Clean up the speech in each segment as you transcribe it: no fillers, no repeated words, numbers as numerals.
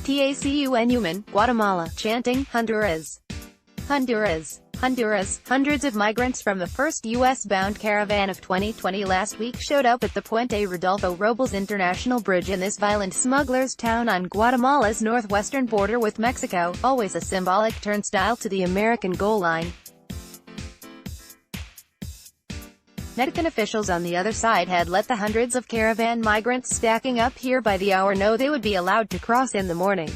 TACUN UMAN, Guatemala, Chanting, Hon-dur-as. Honduras. Hundreds of migrants from the first U.S.-bound caravan of 2020 last week showed up at the Puente Rodolfo Robles International Bridge in this violent smuggler's town on Guatemala's northwestern border with Mexico, always a symbolic turnstile to the American goal line. Mexican officials on the other side had let the hundreds of caravan migrants stacking up here by the hour know they would be allowed to cross in the morning.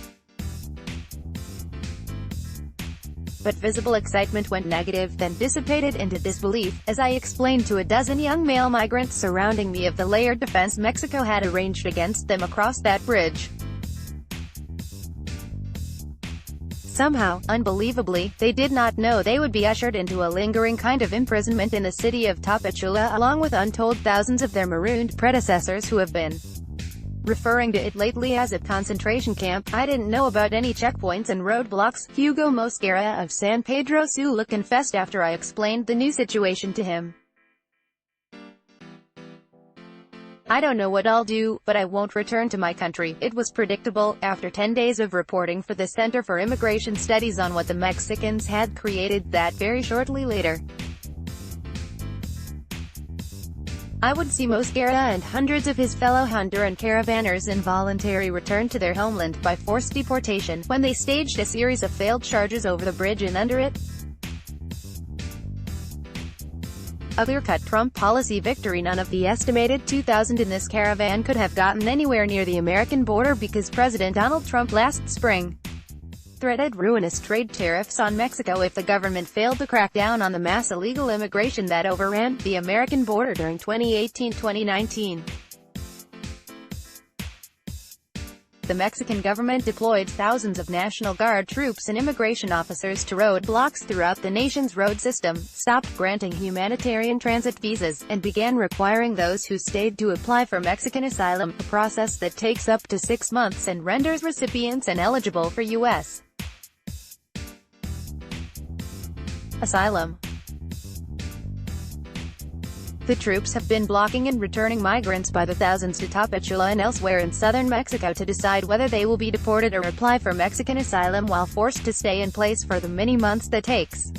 But visible excitement went negative, then dissipated into disbelief, as I explained to a dozen young male migrants surrounding me of the layered defense Mexico had arranged against them across that bridge. Somehow, unbelievably, they did not know they would be ushered into a lingering kind of imprisonment in the city of Tapachula, along with untold thousands of their marooned predecessors who have been referring to it lately as a concentration camp. I didn't know about any checkpoints and roadblocks, Hugo Mosquera of San Pedro Sula confessed after I explained the new situation to him. I don't know what I'll do, but I won't return to my country. It was predictable, after 10 days of reporting for the Center for Immigration Studies on what the Mexicans had created, that very shortly later I would see Mosquera and hundreds of his fellow Honduran caravanners involuntary return to their homeland by forced deportation, when they staged a series of failed charges over the bridge and under it. A clear-cut Trump policy victory. None of the estimated 2,000 in this caravan could have gotten anywhere near the American border because President Donald Trump last spring threatened ruinous trade tariffs on Mexico if the government failed to crack down on the mass illegal immigration that overran the American border during 2018-2019. The Mexican government deployed thousands of National Guard troops and immigration officers to roadblocks throughout the nation's road system, stopped granting humanitarian transit visas, and began requiring those who stayed to apply for Mexican asylum, a process that takes up to 6 months and renders recipients ineligible for U.S. asylum. The troops have been blocking and returning migrants by the thousands to Tapachula and elsewhere in southern Mexico to decide whether they will be deported or apply for Mexican asylum while forced to stay in place for the many months that takes.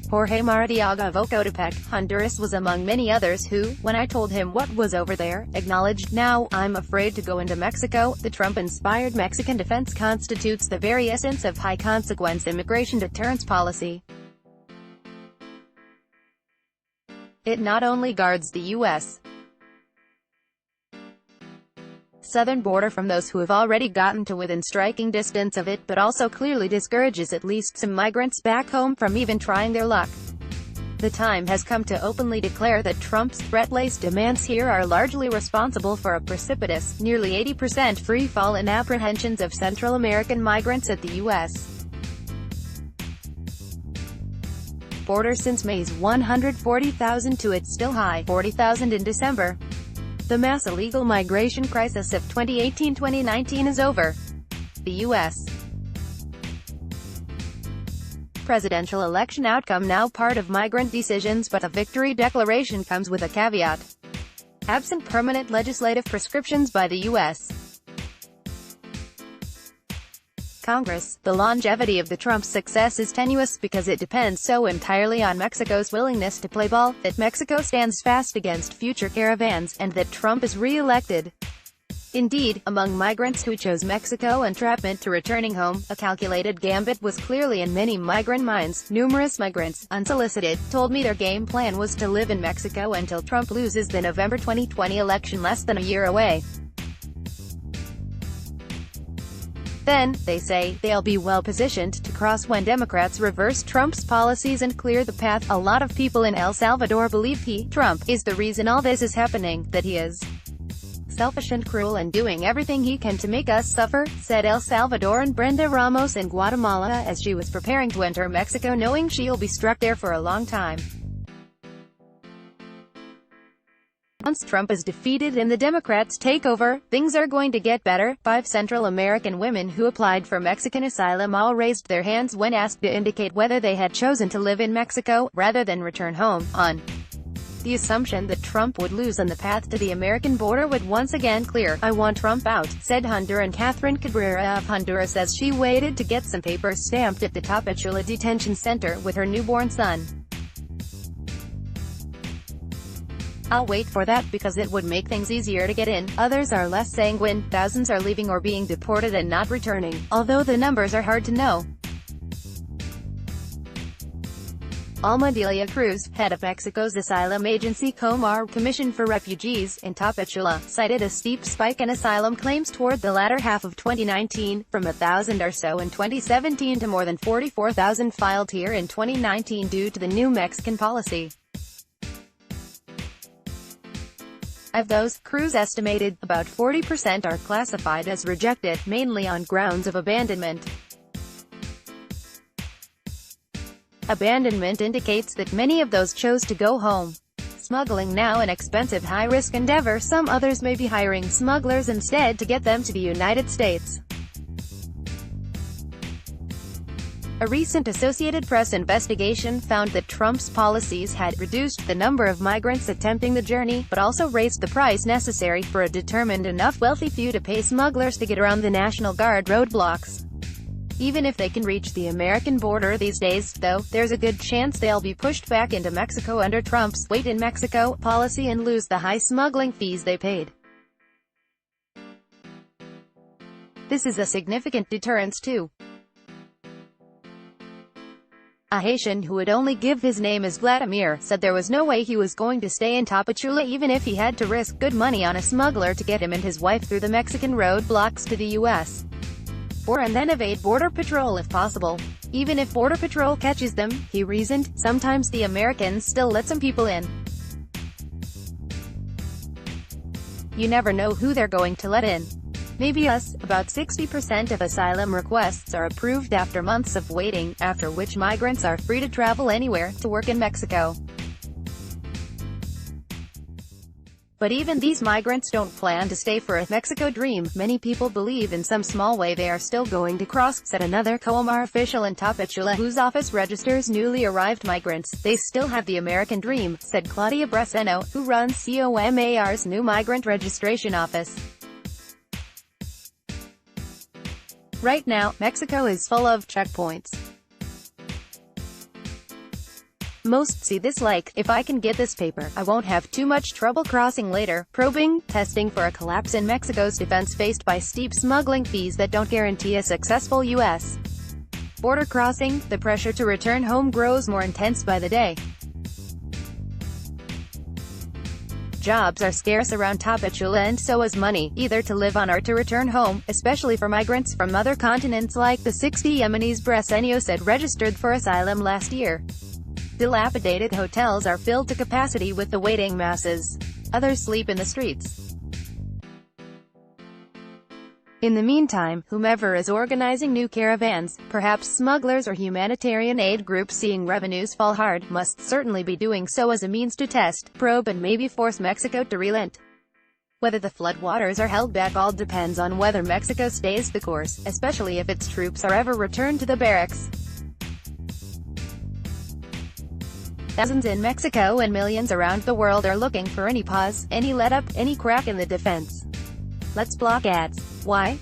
Jorge Maradiaga of Ocotepec, Honduras was among many others who, when I told him what was over there, acknowledged, "Now, I'm afraid to go into Mexico." The Trump-inspired Mexican defense constitutes the very essence of high-consequence immigration deterrence policy. It not only guards the U.S. southern border from those who have already gotten to within striking distance of it, but also clearly discourages at least some migrants back home from even trying their luck. The time has come to openly declare that Trump's threat-laced demands here are largely responsible for a precipitous, nearly 80% free fall in apprehensions of Central American migrants at the U.S. border since May's 140,000 to its still high 40,000 in December. The mass illegal migration crisis of 2018-2019 is over. The U.S. presidential election outcome now part of migrant decisions, but the victory declaration comes with a caveat. Absent permanent legislative prescriptions by the U.S. Congress, the longevity of the Trump success is tenuous because it depends so entirely on Mexico's willingness to play ball, that Mexico stands fast against future caravans, and that Trump is re-elected. Indeed, among migrants who chose Mexico entrapment to returning home, a calculated gambit was clearly in many migrant minds. Numerous migrants, unsolicited, told me their game plan was to live in Mexico until Trump loses the November 2020 election less than a year away. Then, they say, they'll be well-positioned to cross when Democrats reverse Trump's policies and clear the path. A lot of people in El Salvador believe Trump, is the reason all this is happening, that he is selfish and cruel and doing everything he can to make us suffer, said El Salvadoran Brenda Ramos in Guatemala as she was preparing to enter Mexico knowing she'll be stuck there for a long time. Once Trump is defeated and the Democrats take over, things are going to get better. 5 Central American women who applied for Mexican asylum all raised their hands when asked to indicate whether they had chosen to live in Mexico, rather than return home, on The assumption that Trump would lose on the path to the American border would once again clear. "I want Trump out," said Honduran Catherine Cabrera of Honduras as she waited to get some papers stamped at the Tapachula detention center with her newborn son. "I'll wait for that because it would make things easier to get in." Others are less sanguine. Thousands are leaving or being deported and not returning, although the numbers are hard to know. Alma Delia Cruz, head of Mexico's asylum agency Commission for Refugees, in Tapachula, cited a steep spike in asylum claims toward the latter half of 2019, from 1,000 or so in 2017 to more than 44,000 filed here in 2019 due to the new Mexican policy. Of those, Cruz estimated, about 40% are classified as rejected, mainly on grounds of abandonment. Abandonment indicates that many of those chose to go home. Smuggling now an expensive high-risk endeavor. Some others may be hiring smugglers instead to get them to the United States. A recent Associated Press investigation found that Trump's policies had reduced the number of migrants attempting the journey, but also raised the price necessary for a determined enough wealthy few to pay smugglers to get around the National Guard roadblocks. Even if they can reach the American border these days, though, there's a good chance they'll be pushed back into Mexico under Trump's "wait in Mexico" policy and lose the high smuggling fees they paid. This is a significant deterrence too. A Haitian who would only give his name as Vladimir said there was no way he was going to stay in Tapachula even if he had to risk good money on a smuggler to get him and his wife through the Mexican roadblocks to the U.S. and then evade Border Patrol if possible. Even if Border Patrol catches them, he reasoned, sometimes the Americans still let some people in. You never know who they're going to let in. Maybe us. About 60% of asylum requests are approved after months of waiting, after which migrants are free to travel anywhere, to work in Mexico. But even these migrants don't plan to stay for a Mexico dream. Many people believe in some small way they are still going to cross, said another COMAR official in Tapachula whose office registers newly arrived migrants. They still have the American dream, said Claudia Breseno, who runs COMAR's new migrant registration office. Right now, Mexico is full of checkpoints. Most see this like, if I can get this paper, I won't have too much trouble crossing later. Probing, testing for a collapse in Mexico's defense faced by steep smuggling fees that don't guarantee a successful U.S. border crossing. The pressure to return home grows more intense by the day. Jobs are scarce around Tapachula and so is money, either to live on or to return home, especially for migrants from other continents like the 60 Yemenis Breseno said registered for asylum last year. Dilapidated hotels are filled to capacity with the waiting masses. Others sleep in the streets. In the meantime, whomever is organizing new caravans, perhaps smugglers or humanitarian aid groups seeing revenues fall hard, must certainly be doing so as a means to test, probe and maybe force Mexico to relent. Whether the floodwaters are held back all depends on whether Mexico stays the course, especially if its troops are ever returned to the barracks. Thousands in Mexico and millions around the world are looking for any pause, any let-up, any crack in the defense. Let's block ads. Why?